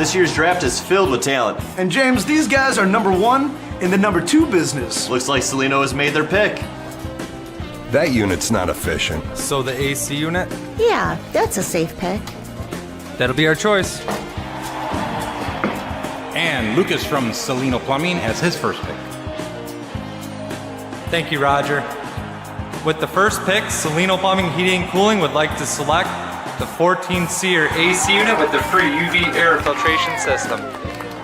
This year's draft is filled with talent. And James, these guys are number one in the number two business. Looks like Cellino has made their pick. That unit's not efficient. So the AC unit? Yeah, that's a safe pick. That'll be our choice. And Lucas from Cellino Plumbing has his first pick. Thank you, Roger. With the first pick, Cellino Plumbing Heating and Cooling would like to select the 14-seater AC unit with the free UV air filtration system.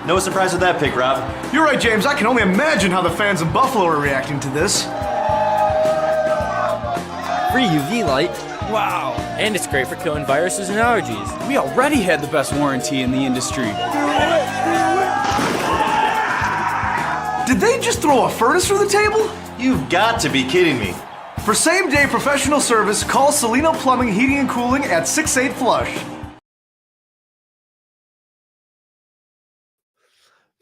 No surprise with that pick, Rob. You're right, James. I can only imagine how the fans of Buffalo are reacting to this. Free UV light. Wow. And it's great for killing viruses and allergies. We already had the best warranty in the industry. Did they just throw a furnace through the table? You've got to be kidding me. For same-day professional service, call Cellino Plumbing, Heating, and Cooling at 68-FLUSH.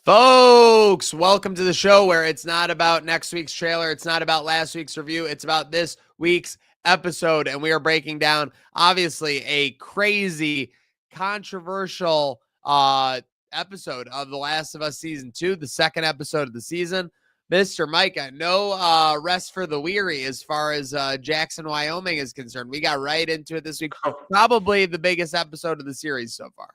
Folks, welcome to the show where it's not about next week's trailer. It's not about last week's review. It's about this week's episode. And we are breaking down, obviously, a crazy, controversial episode of The Last of Us Season 2, the second episode of the season. Mr. MAJKA, no rest for the weary as far as Jackson, Wyoming is concerned. We got right into it this week. Probably the biggest episode of the series so far.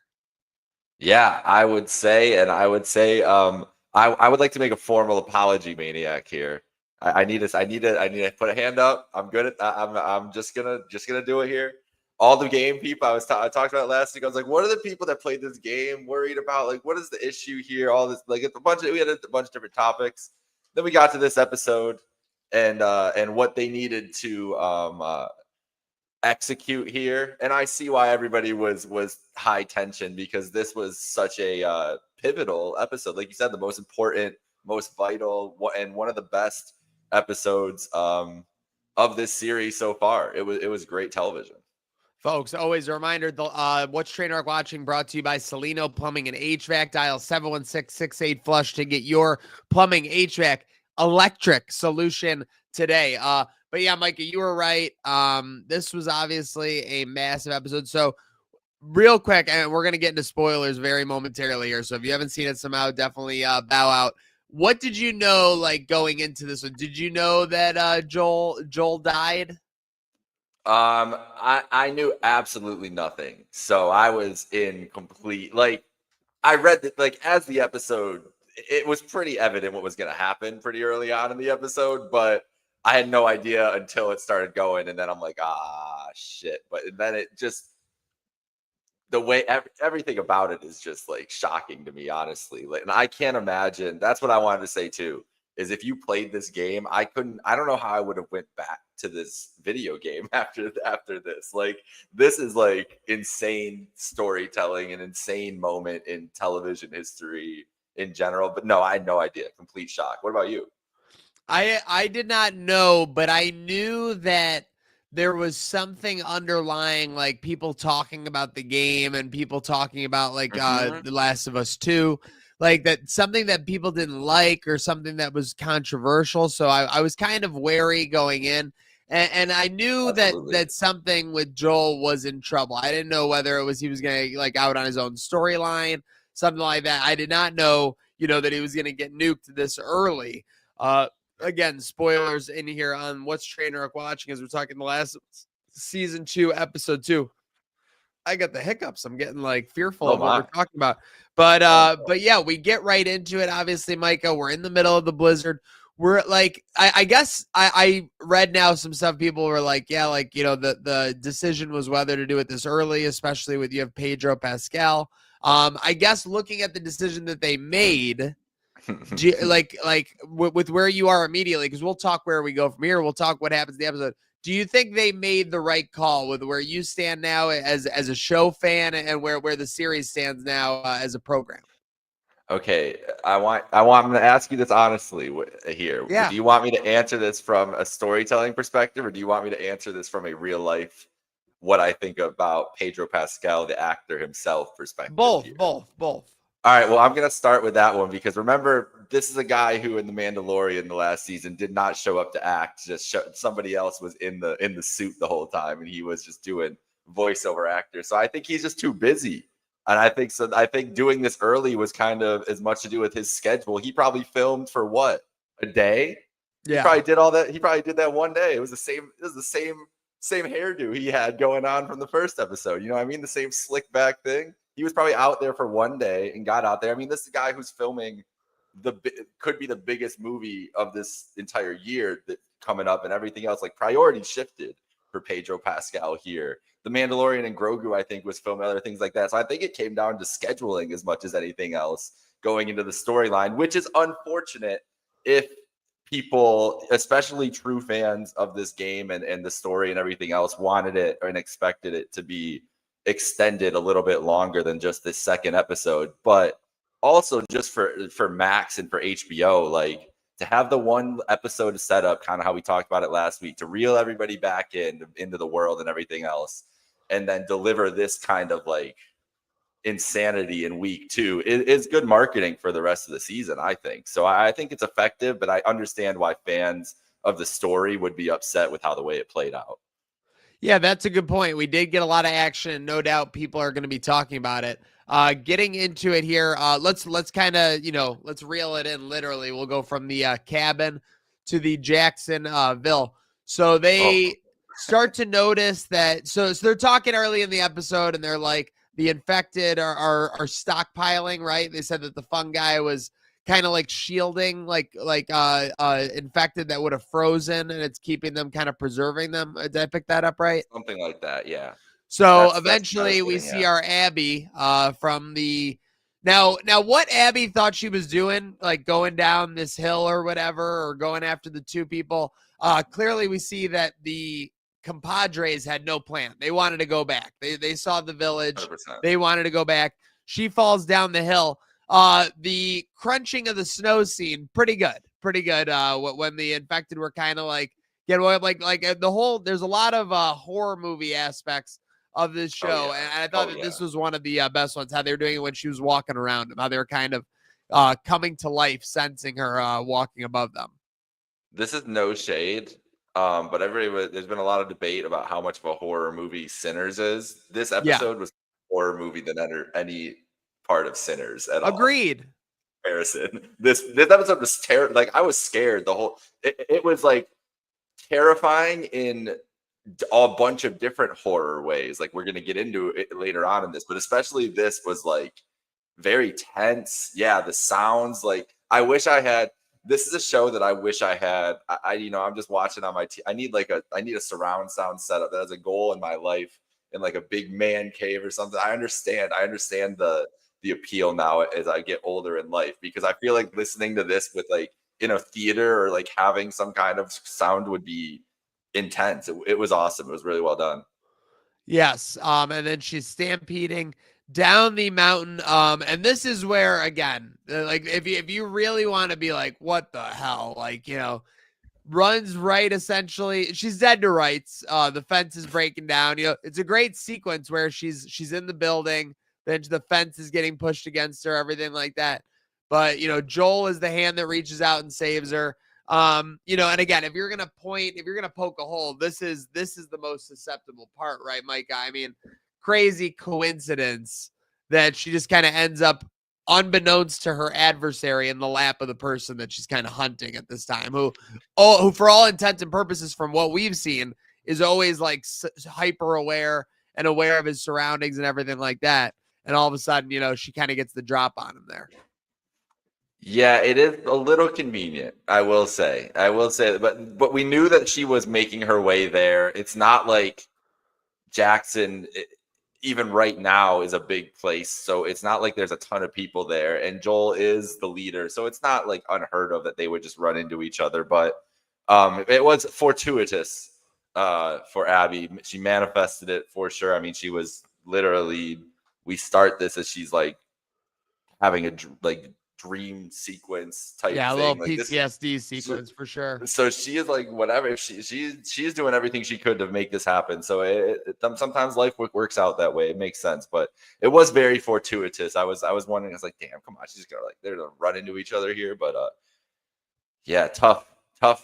Yeah, I would say, I would like to make a formal apology, Maniac. Here, I need to put a hand up. I'm good at. I'm just gonna do it here. All the game people I talked about last week. I was like, what are the people that played this game worried about? Like, what is the issue here? All this, like, we had a bunch of different topics. Then we got to this episode and what they needed to execute here, and I see why everybody was high tension, because this was such a pivotal episode. Like you said, the most important, most vital, and one of the best episodes of this series so far. It was great television. Folks, always a reminder, What's Trademark Watching brought to you by Cellino Plumbing and HVAC. Dial 716-68-FLUSH to get your plumbing, HVAC, electric solution today. But yeah, MAJKA, you were right. This was obviously a massive episode. So real quick, and we're going to get into spoilers very momentarily here. So if you haven't seen it somehow, definitely bow out. What did you know, like, going into this one? Did you know that Joel died? I knew absolutely nothing. So I was in complete, like, I read that, like, as the episode, it was pretty evident what was going to happen pretty early on in the episode, but I had no idea until it started going. And then I'm like, shit. But then it just, the way everything about it is just, like, shocking to me, honestly. Like, and I can't imagine. That's what I wanted to say too, is if you played this game, I don't know how I would have went back to this video game after this. Like, this is, like, insane storytelling, an insane moment in television history in general. But no, I had no idea. Complete shock. What about you? I did not know, but I knew that there was something underlying, like people talking about the game and people talking about, like, The Last of Us 2, like that, something that people didn't like or something that was controversial. So I was kind of wary going in, and I knew that something with Joel was in trouble. I didn't know whether it was he was going to, like, out on his own storyline, something like that. I did not know, that he was going to get nuked this early. Again, spoilers in here on What's Trademark Watching as we're talking The Last Season 2, Episode 2. I got the hiccups. I'm getting, like, fearful of what we're talking about. But yeah, we get right into it. Obviously, MAJKA, we're in the middle of the blizzard. We're like, I guess I read now some stuff. People were like, yeah, like, the decision was whether to do it this early, especially with you have Pedro Pascal. I guess looking at the decision that they made, with where you are immediately, because we'll talk where we go from here. We'll talk what happens in the episode. Do you think they made the right call with where you stand now as a show fan and where the series stands now as a program? Okay, I'm going to ask you this honestly here. Yeah. Do you want me to answer this from a storytelling perspective, or do you want me to answer this from a real life, what I think about Pedro Pascal, the actor himself, perspective? Both. All right, well, I'm going to start with that one, because remember, this is a guy who in The Mandalorian the last season did not show up to act. Somebody else was in the suit the whole time, and he was just doing voiceover actor. So I think he's just too busy And I think so. I think doing this early was kind of as much to do with his schedule. He probably filmed for what, a day? He Yeah. probably did all that. He probably did that one day. It was the same. It was the same hairdo he had going on from the first episode. You know what I mean? The same slick back thing. He was probably out there for one day and got out there. I mean, this is a guy who's filming could be the biggest movie of this entire year that coming up, and everything else. Like, priorities shifted for Pedro Pascal here. The Mandalorian and Grogu, I think, was filming other things like that. So I think it came down to scheduling as much as anything else going into the storyline, which is unfortunate if people, especially true fans of this game and the story and everything else, wanted it and expected it to be extended a little bit longer than just this second episode. But also just for Max and for HBO, like, to have the one episode set up, kind of how we talked about it last week, to reel everybody back into the world and everything else, and then deliver this kind of like insanity in week 2 is good marketing for the rest of the season, I think. So I think it's effective, but I understand why fans of the story would be upset with how the way it played out. Yeah, that's a good point. We did get a lot of action. No doubt people are going to be talking about it. Getting into it here, let's kind of, let's reel it in literally. We'll go from the cabin to the Jacksonville. So they start to notice that, so they're talking early in the episode, and they're like, the infected are stockpiling, right? They said that the fungi was kind of like shielding, like infected that would have frozen, and it's keeping them, kind of preserving them. Did I pick that up right? Something like that, yeah. So eventually we see our Abby from the now what Abby thought she was doing, like going down this hill or whatever, or going after the two people. Clearly we see that the compadres had no plan. They wanted to go back. They saw the village. 100%. They wanted to go back. She falls down the hill. The crunching of the snow scene, pretty good. When the infected were kind of like the whole, there's a lot of horror movie aspects of this show, and I thought that this was one of the best ones, how they were doing it when she was walking around them, how they were kind of coming to life, sensing her walking above them. This is no shade, but there's been a lot of debate about how much of a horror movie Sinners is. This episode was a horror movie than any part of Sinners at all. Agreed. Comparison. This episode was terrible. Like, I was scared the whole. It was like terrifying in a bunch of different horror ways. Like, we're gonna get into it later on in this, but especially this was like very tense. Yeah, the sounds. Like, I wish I had. This is a show that I wish I had. I'm just watching on my I need a surround sound setup. That is a goal in my life, in like a big man cave or something. I understand the appeal now as I get older in life, because I feel like listening to this with like in a theater or like having some kind of sound would be intense. It was awesome. It was really well done. Yes. And then she's stampeding down the mountain. And this is where, again, like if you really want to be like, what the hell, like, runs right, essentially. She's dead to rights. The fence is breaking down. It's a great sequence where she's in the building, then the fence is getting pushed against her, everything like that. But Joel is the hand that reaches out and saves her. And again, if you're gonna poke a hole, this is the most susceptible part, right, Micah? I mean, crazy coincidence that she just kind of ends up, unbeknownst to her adversary, in the lap of the person that she's kind of hunting at this time, who for all intents and purposes, from what we've seen, is always like hyper aware and aware of his surroundings and everything like that. And all of a sudden, she kind of gets the drop on him there. Yeah, it is a little convenient, I will say, but we knew that she was making her way there. It's not like Jackson, even right now, is a big place, so it's not like there's a ton of people there, and Joel is the leader, so it's not like unheard of that they would just run into each other. But it was fortuitous for Abby. She manifested it for sure. I mean, she was literally, we start this as she's like having a dream sequence type thing. A little like PTSD sequence for sure. So she is like, whatever, she's doing everything she could to make this happen. So sometimes life works out that way. It makes sense, but it was very fortuitous. I was wondering, I was like, damn, come on, she's gonna they're gonna run into each other here. But yeah, tough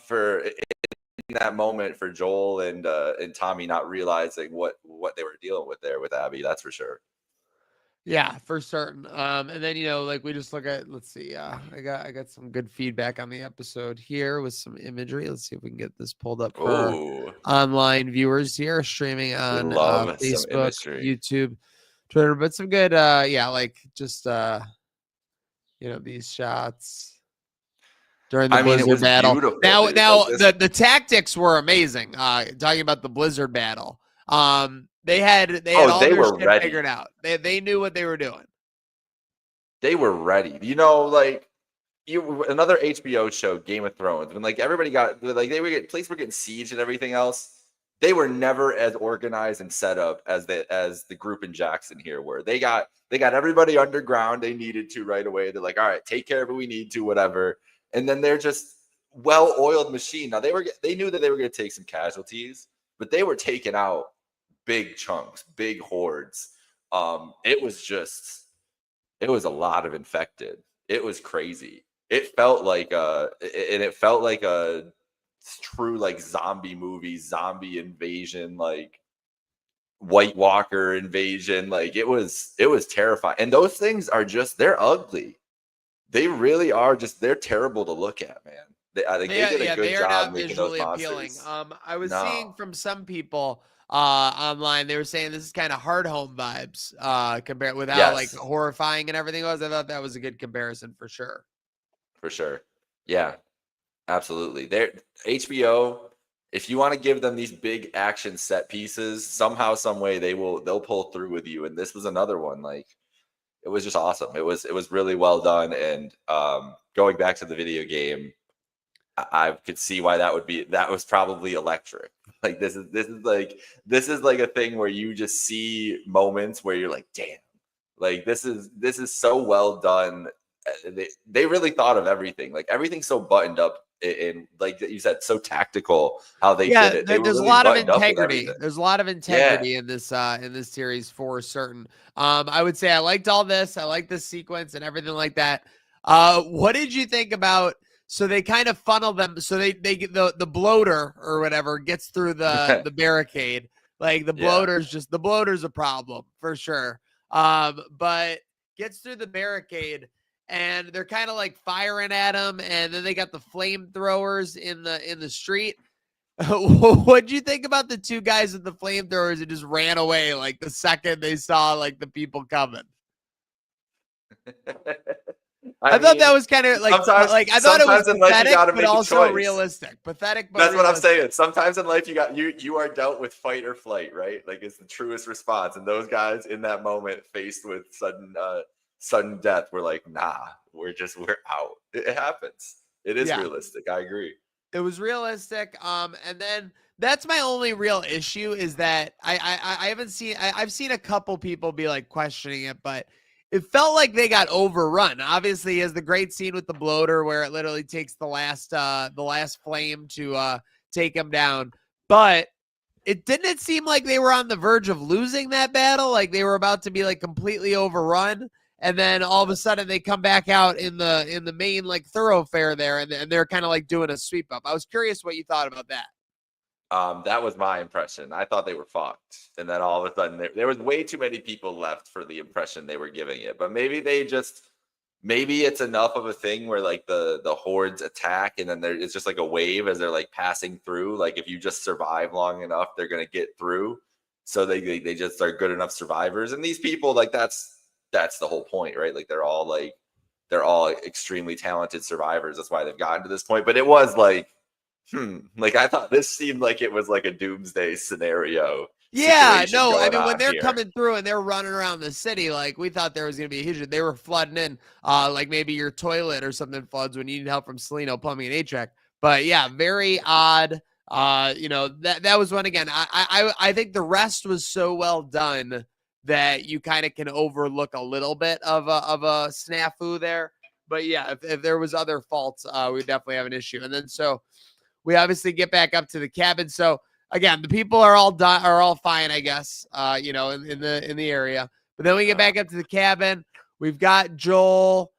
for in that moment for Joel and Tommy not realizing what they were dealing with there with Abby. That's for sure. Yeah, for certain. And then like we just look at, let's see, I got some good feedback on the episode here with some imagery. Let's see if we can get this pulled up for our Ooh, online viewers here, streaming we on love some Facebook, imagery. YouTube, Twitter, but some good like just these shots during the I mean, it Blizzard was battle. beautiful, Now, dude. now Like this, the tactics were amazing. Talking about the Blizzard battle. They had all they their were shit ready. figured out. They knew what they were doing. They were ready. Like another HBO show, Game of Thrones, when like everybody got like police were getting sieged and everything else. They were never as organized and set up as the group in Jackson here were. They got everybody underground they needed to right away. They're like, all right, take care of it. We need to, whatever. And then they're just well-oiled machine. Now they knew that they were going to take some casualties, but they were taking out big chunks, big hordes. It was a lot of infected. It was crazy. It felt like a true like zombie movie, zombie invasion, like White Walker invasion. Like it was terrifying. And those things are they're ugly. They really are they're terrible to look at, man. They did a good job making those appealing. monsters. I was seeing from some people online, they were saying this is kind of hard home vibes compared with how like horrifying and everything was. I thought that was a good comparison for sure. For sure. Yeah, absolutely. They're HBO. If you want to give them these big action set pieces, somehow, some way they'll pull through with you. And this was another one. Like it was just awesome. It was really well done. And going back to the video game, I could see why that was probably electric. Like this is like a thing where you just see moments where you're like, damn, like this is so well done. They really thought of everything. Like everything's so buttoned up and like you said, so tactical how they did it. There's really a lot of buttoned up with integrity. everything. There's a lot of integrity in this series for certain. I would say I liked all this. I liked this sequence and everything like that. What did you think about? So they kind of funnel them. So they get the bloater or whatever gets through the barricade. Like the bloater's a problem for sure. But gets through the barricade and they're kind of like firing at him. And then they got the flamethrowers in the street. What'd you think about the two guys with the flamethrowers that just ran away like the second they saw like the people coming? I thought that was kind of like I thought it was pathetic, but also realistic. Pathetic, but that's realistic. what I'm saying. Sometimes in life you are dealt with fight or flight, right? Like it's the truest response. And those guys in that moment faced with sudden death were like, nah, we're out. It happens. It is realistic. I agree. It was realistic. And then that's my only real issue is that I haven't seen. I've seen a couple people be like questioning it, but it felt like they got overrun. Obviously, he has the great scene with the bloater where it literally takes the last flame to take him down. But it didn't seem like they were on the verge of losing that battle. Like they were about to be like completely overrun. And then all of a sudden they come back out in the main like thoroughfare there, and they're kind of like doing a sweep up. I was curious what you thought about that. That was my impression. I thought they were fucked. And then all of a sudden there was way too many people left for the impression they were giving it. But maybe it's enough of a thing where like the hordes attack and then it's just like a wave as they're like passing through. Like if you just survive long enough, they're going to get through. So they just are good enough survivors. And these people, like that's the whole point, right? Like they're all extremely talented survivors. That's why they've gotten to this point. But it was like, like I thought this seemed like it was like a doomsday scenario. Yeah, no, I mean when they're coming through and they're running around the city, like we thought there was gonna be a huge. They were flooding in, like maybe your toilet or something floods when you need help from Cellino Plumbing and HVAC. But yeah, very odd. That was one again. I think the rest was so well done that you kind of can overlook a little bit of a snafu there. But yeah, if there was other faults, we definitely have an issue. And then so we obviously get back up to the cabin. So again, the people are all fine, I guess, in the area. But then we get back up to the cabin. We've got Joel,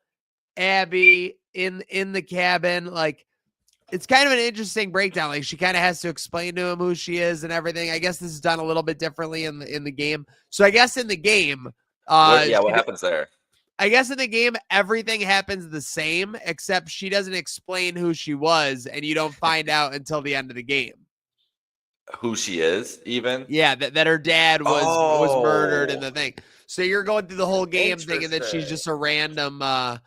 Abby in the cabin. Like it's kind of an interesting breakdown. Like she kind of has to explain to him who she is and everything. I guess this is done a little bit differently in the game. So I guess in the game, What happens there? I guess in the game, everything happens the same, except she doesn't explain who she was, and you don't find out until the end of the game. Who she is, even? Yeah, that her dad was murdered in the thing. So you're going through the whole game thinking that she's just a random, a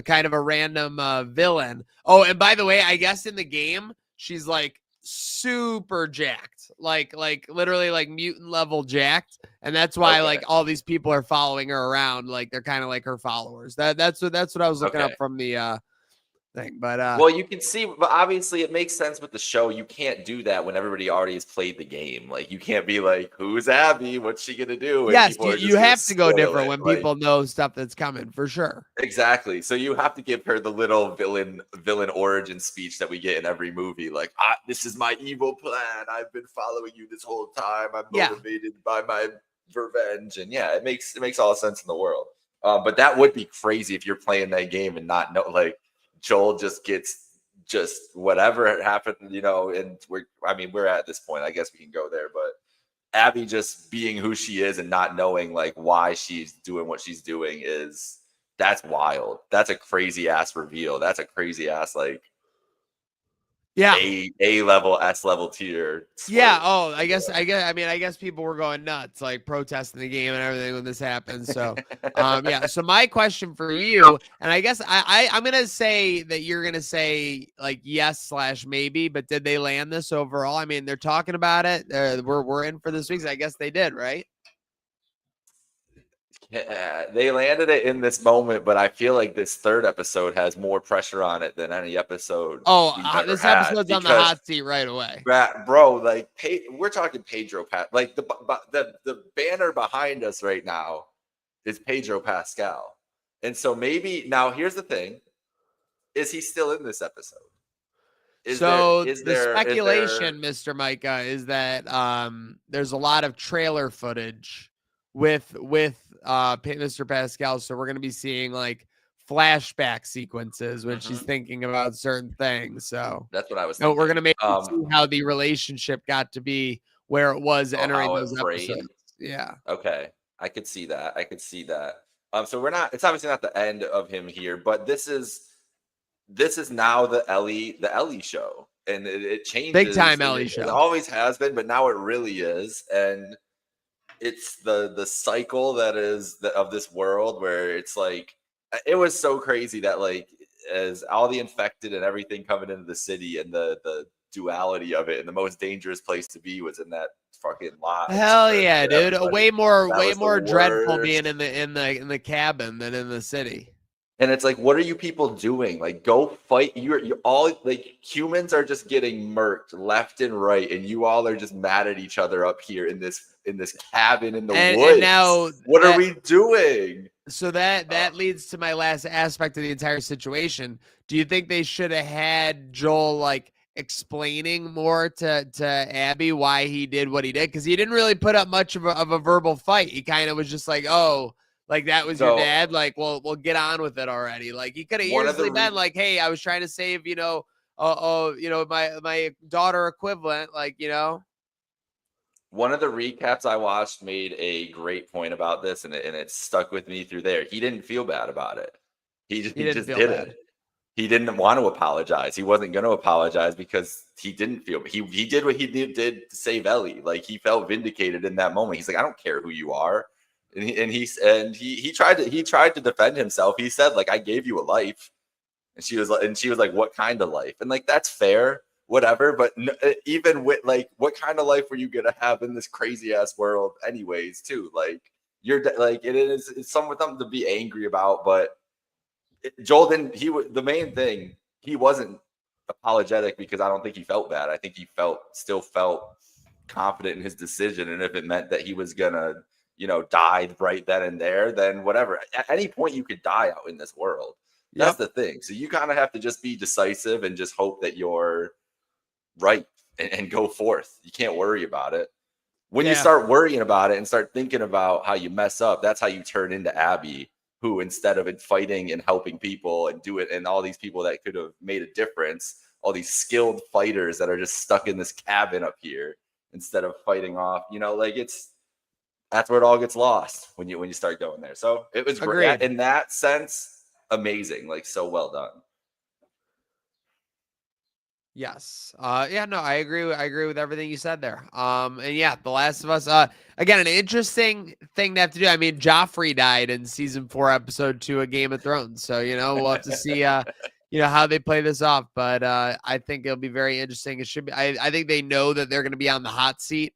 kind of a random villain. Oh, and by the way, I guess in the game, she's like super jacked, like literally like mutant level jacked, and that's why like all these people are following her around, like they're kind of like her followers. That's what I was looking up from the thing. But well, you can see, but obviously it makes sense with the show. You can't do that when everybody already has played the game. Like you can't be like, "Who's Abby? What's she gonna do?" And yes, you have to go different when people know stuff that's coming for sure. Exactly. So you have to give her the little villain origin speech that we get in every movie. Like, this is my evil plan. I've been following you this whole time. I'm motivated by my revenge, and it makes all the sense in the world. But that would be crazy if you're playing that game and not know, like, Joel just gets whatever happened, and we're at this point. I guess we can go there, but Abby just being who she is and not knowing like why she's doing what she's doing that's wild. That's a crazy ass reveal. That's a crazy ass like A level, S level tier. Yeah. Oh, I guess people were going nuts, like protesting the game and everything when this happened. So, So my question for you, and I guess I'm gonna say that you're gonna say like yes / maybe, but did they land this overall? I mean, they're talking about it. We're in for this week. So I guess they did, right? Yeah, they landed it in this moment, but I feel like this third episode has more pressure on it than any episode. This episode's on the hot seat right away, bro. Like, we're talking Pedro like the banner behind us right now is Pedro Pascal, and so maybe now here's the thing: is he still in this episode? The speculation, Mr. MAJKA, is that there's a lot of trailer footage with Mr. Pascal, so we're going to be seeing like flashback sequences when she's thinking about certain things. So that's what I was thinking. We're going to see how the relationship got to be where it was entering those episodes. Yeah. Okay. I could see that. So it's obviously not the end of him here, but this is now the Ellie show, and it changes. Big time Ellie show. It always has been, but now it really is. And it's the cycle that is of this world where it's like, it was so crazy that like as all the infected and everything coming into the city and the duality of it, and the most dangerous place to be was in that fucking lodge. Hell yeah, dude! Way more dreadful being in the cabin than in the city. And it's like, what are you people doing? Like, go fight. You're all like, humans are just getting murked left and right, and you all are just mad at each other up here in this cabin in the woods. And now, what are we doing? So that leads to my last aspect of the entire situation. Do you think they should have had Joel like explaining more to Abby why he did what he did? Because he didn't really put up much of a verbal fight. He kind of was just like, oh. Like, that was your dad? Like, well, we'll get on with it already. Like, he could have easily been like, hey, I was trying to save, my daughter equivalent, like, One of the recaps I watched made a great point about this, and it stuck with me through there. He didn't feel bad about it. He just did it. He didn't want to apologize. He wasn't going to apologize because he didn't feel. He did what he did to save Ellie. Like, he felt vindicated in that moment. He's like, I don't care who you are. And he tried to defend himself. He said, like, I gave you a life, and she was like, what kind of life? And like, that's fair, whatever. But even with like, what kind of life were you gonna have in this crazy ass world, anyways? Too like, it's something to be angry about. But Joel didn't. The main thing, he wasn't apologetic because I don't think he felt bad. I think he still felt confident in his decision, and if it meant that he was gonna died right then and there, then whatever. At any point you could die out in this world. That's the thing. So you kind of have to just be decisive and just hope that you're right and go forth. You can't worry about it. When you start worrying about it and start thinking about how you mess up, that's how you turn into Abby, who instead of fighting and helping people and do it, and all these people that could have made a difference, all these skilled fighters that are just stuck in this cabin up here instead of fighting off, that's where it all gets lost when you start going there. So it was great Agreed. in that sense. Amazing, like so well done. Yes. Yeah, no, I agree. I agree with everything you said there. And yeah, The Last of Us, again, an interesting thing to have to do. I mean, Joffrey died in season 4, episode 2 of Game of Thrones. So, we'll have to see, how they play this off. But I think it'll be very interesting. It should be, I think they know that they're going to be on the hot seat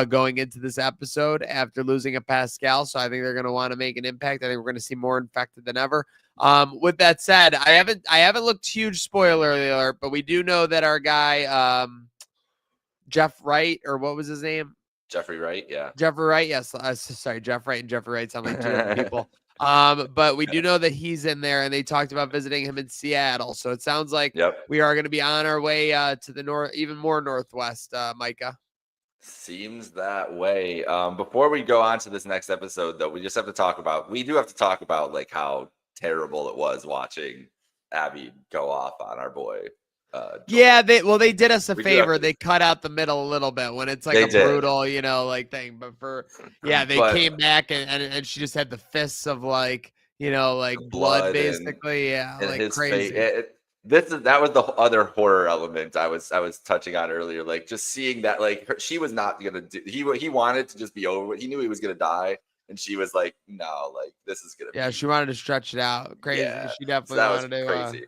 going into this episode after losing a Pascal. So I think they're going to want to make an impact. I think we're going to see more infected than ever. With that said, I haven't looked huge spoiler alert, but we do know that our guy, Jeff Wright, or what was his name? Jeffrey Wright. Yeah. Jeffrey Wright. Yes. Sorry. Jeff Wright and Jeffrey Wright sound like two different people. But we do know that he's in there, and they talked about visiting him in Seattle. So it sounds like we are going to be on our way to the north, even more northwest, MAJKA. Seems that way. Before we go on to this next episode, though, we do have to talk about like how terrible it was watching Abby go off on our boy. Yeah, they did us a favor. They cut out the middle a little bit when it's like brutal, like thing. But they came back and she just had the fists of like blood basically. Like crazy. That was the other horror element I was touching on earlier. Like just seeing that she was not gonna do. He wanted to just be over. He knew he was gonna die. And she was like, no, this is going to be. She wanted to stretch it out. Crazy. Yeah, she definitely wanted to. Crazy.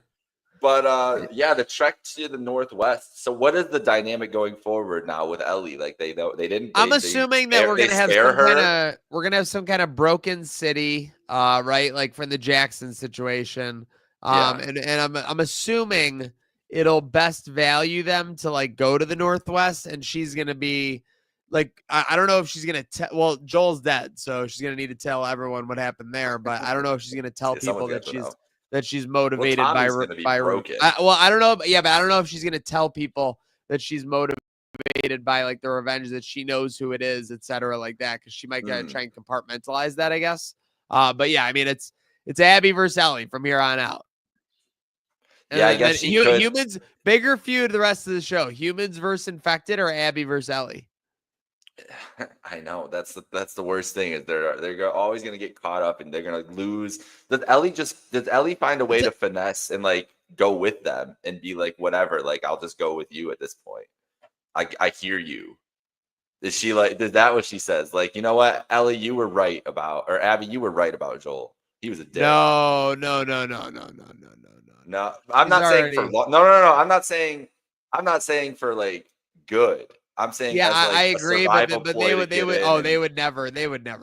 But the trek to the northwest. So what is the dynamic going forward now with Ellie? Like they didn't. I'm assuming that we're gonna have some kind of broken city, right? Like from the Jackson situation. And I'm assuming it'll best value them to go to the northwest, and she's gonna be. I don't know if she's going to tell, well, Joel's dead, so she's going to need to tell everyone what happened there, but I don't know if she's going to tell people that she's motivated by broken. I don't know. But I don't know if she's going to tell people that she's motivated by the revenge, that she knows who it is, etc. like that. Cause she might try and compartmentalize that, I guess. But yeah, I mean, it's Abby versus Ellie from here on out. And I guess humans, bigger feud the rest of the show, humans versus infected or Abby versus Ellie. I know that's the worst thing is they're always going to get caught up and they're going to lose. Does Ellie find a way to finesse and go with them and be whatever, I'll just go with you at this point. I hear you. Is she is that what she says? You know what, Ellie, you were right about, or Abby, you were right about Joel. He was a dick. No. I'm not saying for no. I'm not saying for good. I'm saying I agree, but they would never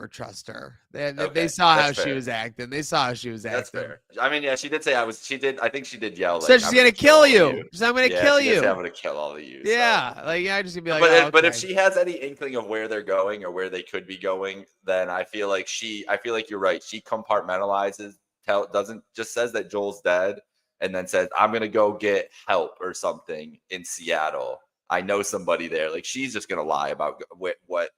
trust her. They saw how she was acting. That's fair. I mean, she did say I think she did yell. So she's gonna kill you. She's I'm gonna kill you. I'm gonna kill all of you. Yeah, so. I just gonna be like. But if she has any inkling of where they're going or where they could be going, then I feel like you're right. She compartmentalizes. Doesn't just says that Joel's dead, and then says I'm gonna go get help or something in Seattle. I know somebody there. She's just gonna lie about what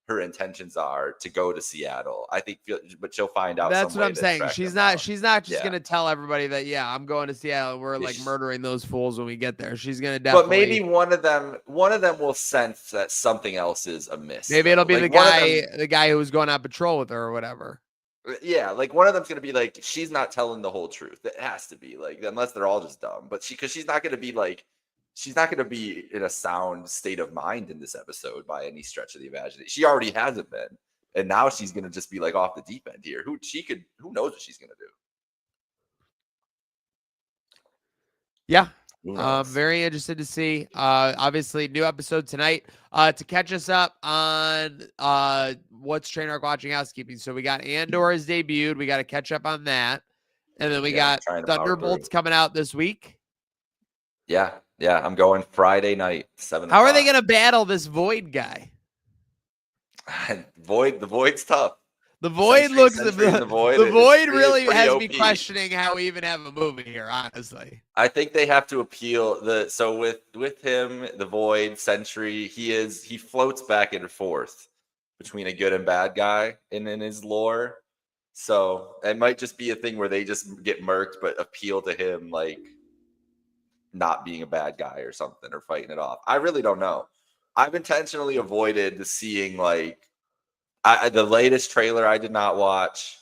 her intentions are to go to Seattle. I think, but she'll find out. That's what I'm saying. She's not just gonna tell everybody that I'm going to Seattle and we're murdering those fools when we get there. She's gonna definitely. But maybe one of them will sense that something else is amiss. Maybe it'll be the guy who was going on patrol with her or whatever. Yeah, one of them's gonna be she's not telling the whole truth. It has to be unless they're all just dumb. But because she's not gonna be she's not going to be in a sound state of mind in this episode by any stretch of the imagination. She already hasn't been. And now she's going to just be off the deep end here. Who knows what she's going to do? Yeah. Very interested to see. Obviously, new episode tonight to catch us up on what's Train Arc Watching Housekeeping. So we got Andor has debuted. We got to catch up on that. And then we got Thunderbolts coming out this week. Yeah, I'm going Friday night, 7 How are they going to battle this Void guy? The Void's tough. The Void really has OP. me questioning how we even have a movie here, honestly. I think they have to appeal with him, the Void, Sentry, he floats back and forth between a good and bad guy in his lore. So it might just be a thing where they just get murked but appeal to him not being a bad guy or something, or fighting it off. I really don't know. I've intentionally avoided seeing The latest trailer I did not watch.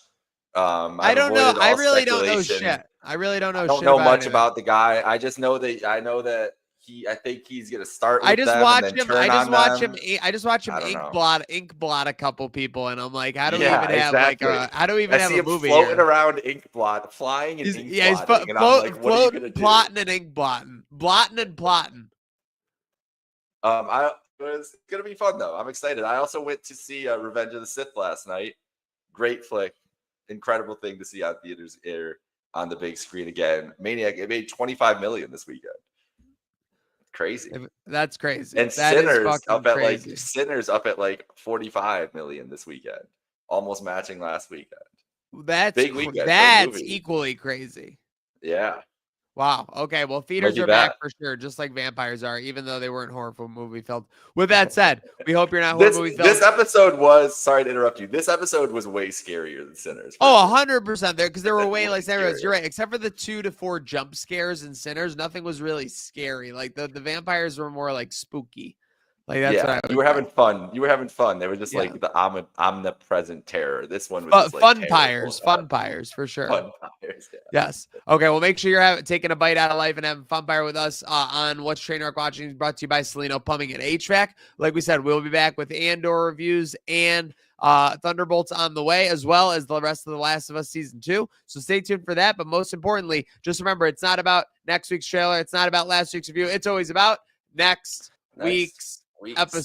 I don't know. avoided I all really don't know speculation. shit. I really don't know. I don't shit know about much anything. about the guy. I just know that I think he's gonna start. With I just them watch and then him. turn I just on watch them. him. I just watch him I don't ink blot a couple people, and I'm like, how do we Yeah, even have like exactly. how do we even I have see a him movie floating here? around ink blot, flying and ink He's blotting, and I'm like, what are you gonna do? plotting and ink blotting and plotting. It's gonna be fun though. I'm excited. I also went to see Revenge of the Sith last night. Great flick, incredible thing to see on theaters air on the big screen again. Maniac. It made 25 million this weekend. Crazy. That's crazy. And That is Sinners fucking up at crazy. like Sinners up at like 45 million this weekend, almost matching last weekend. That's big weekend for a that's movie. equally crazy. Yeah. Wow. Okay. Well, theaters Might be are back that. for sure, just like vampires are, even though they weren't horror movie filmed. With that said, we hope you're not horror movie filmed. This episode was, sorry to interrupt you. This episode was way scarier than Sinners. Oh, 100% there, because there were way Way less scenarios. You're scarier. right. Except for the 2 to 4 jump scares in Sinners, nothing was really scary. Like the vampires were more like spooky. Like that's what I you were would having fun. You were having fun. They were just Yeah. like the omnipresent terror. This one was say. just like Fun terrible. pyres, fun pyres for sure. Fun pyres. Yeah. Yes. Okay. Well, make sure you're taking a bite out of life and having fun fire with us on What's Trademark Watching. Brought to you by Cellino Plumbing and HVAC. Like we said, we'll be back with Andor reviews and Thunderbolts on the way, as well as the rest of The Last of Us Season 2. So stay tuned for that. But most importantly, just remember, it's not about next week's trailer. It's not about last week's review. It's always about next week's episode.